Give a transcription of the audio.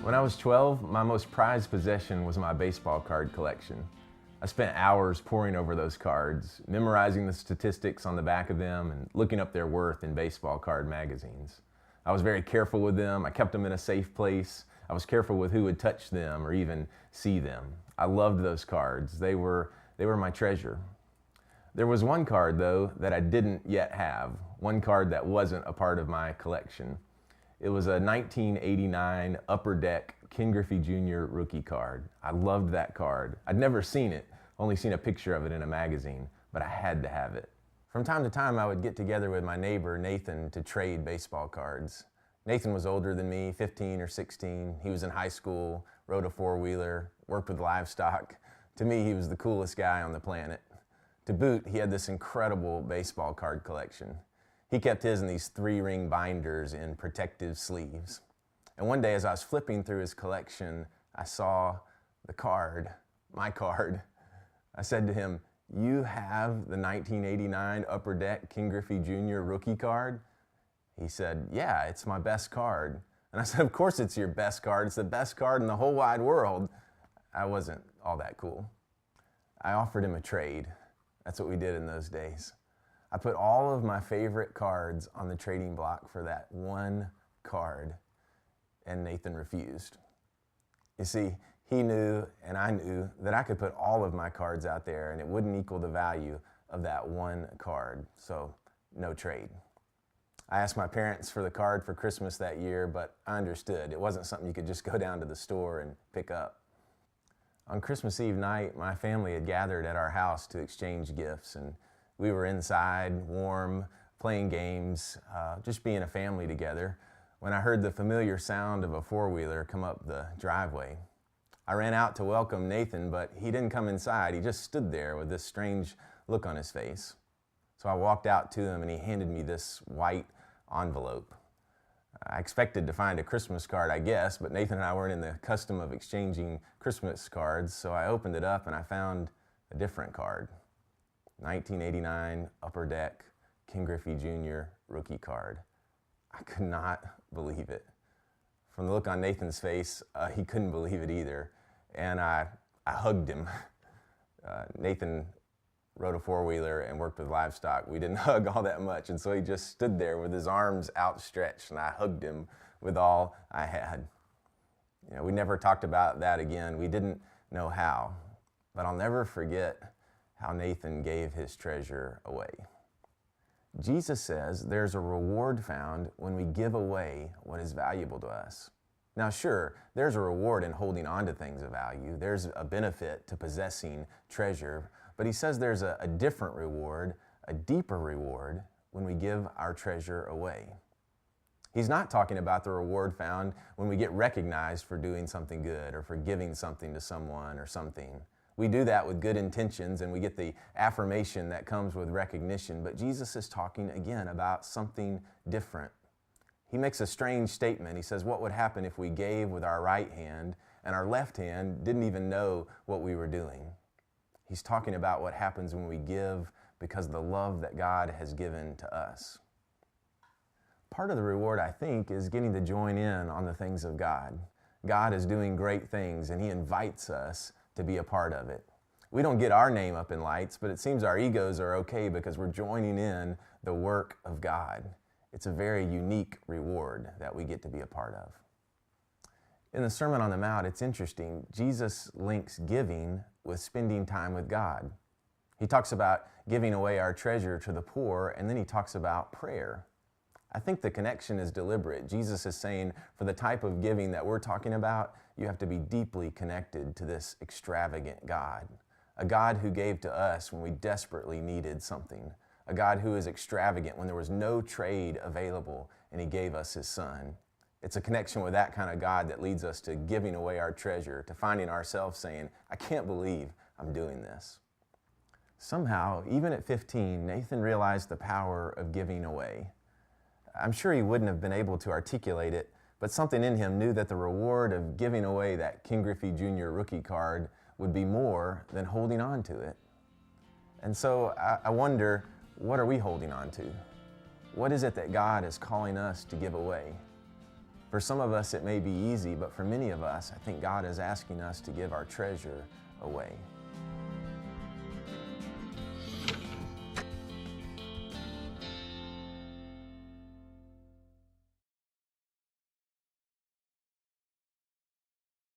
When I was 12, my most prized possession was my baseball card collection. I spent hours poring over those cards, memorizing the statistics on the back of them and looking up their worth in baseball card magazines. I was very careful with them. I kept them in a safe place. I was careful with who would touch them or even see them. I loved those cards. They were my treasure. There was one card, though, that I didn't yet have, one card that wasn't a part of my collection. It was a 1989 Upper Deck Ken Griffey Jr. rookie card. I loved that card. I'd never seen it, only seen a picture of it in a magazine, but I had to have it. From time to time, I would get together with my neighbor, Nathan, to trade baseball cards. Nathan was older than me, 15 or 16. He was in high school, rode a four-wheeler, worked with livestock. To me, he was the coolest guy on the planet. To boot, he had this incredible baseball card collection. He kept his in these 3-ring binders in protective sleeves. And one day as I was flipping through his collection, I saw the card, my card. I said to him, "You have the 1989 Upper Deck Ken Griffey Jr. rookie card?" He said, "Yeah, it's my best card." And I said, "Of course it's your best card. It's the best card in the whole wide world." I wasn't all that cool. I offered him a trade. That's what we did in those days. I put all of my favorite cards on the trading block for that one card, and Nathan refused. You see, he knew and I knew that I could put all of my cards out there and it wouldn't equal the value of that one card, so no trade. I asked my parents for the card for Christmas that year, but I understood. It wasn't something you could just go down to the store and pick up. On Christmas Eve night, my family had gathered at our house to exchange gifts, and we were inside, warm, playing games, just being a family together, when I heard the familiar sound of a four-wheeler come up the driveway. I ran out to welcome Nathan, but he didn't come inside. He just stood there with this strange look on his face. So I walked out to him and he handed me this white envelope. I expected to find a Christmas card, I guess, but Nathan and I weren't in the custom of exchanging Christmas cards, so I opened it up and I found a different card. 1989 Upper Deck Ken Griffey Jr. rookie card. I could not believe it. From the look on Nathan's face, he couldn't believe it either, and I hugged him. Nathan rode a four-wheeler and worked with livestock. We didn't hug all that much, and so he just stood there with his arms outstretched, and I hugged him with all I had. We never talked about that again. We didn't know how, but I'll never forget how Nathan gave his treasure away. Jesus says there's a reward found when we give away what is valuable to us. Now, sure, there's a reward in holding on to things of value. There's a benefit to possessing treasure, but he says there's a different reward, a deeper reward, when we give our treasure away. He's not talking about the reward found when we get recognized for doing something good or for giving something to someone or something. We do that with good intentions and we get the affirmation that comes with recognition, but Jesus is talking again about something different. He makes a strange statement. He says, what would happen if we gave with our right hand and our left hand didn't even know what we were doing? He's talking about what happens when we give because of the love that God has given to us. Part of the reward, I think, is getting to join in on the things of God. God is doing great things and He invites us to be a part of it. We don't get our name up in lights, but it seems our egos are okay because we're joining in the work of God. It's a very unique reward that we get to be a part of. In the Sermon on the Mount, it's interesting. Jesus links giving with spending time with God. He talks about giving away our treasure to the poor, and then he talks about prayer. I think the connection is deliberate. Jesus is saying for the type of giving that we're talking about, you have to be deeply connected to this extravagant God, a God who gave to us when we desperately needed something, a God who is extravagant when there was no trade available and He gave us His Son. It's a connection with that kind of God that leads us to giving away our treasure, to finding ourselves saying, I can't believe I'm doing this. Somehow, even at 15, Nathan realized the power of giving away. I'm sure he wouldn't have been able to articulate it, but something in him knew that the reward of giving away that Ken Griffey Jr. rookie card would be more than holding on to it. And so I wonder, what are we holding on to? What is it that God is calling us to give away? For some of us, it may be easy, but for many of us, I think God is asking us to give our treasure away.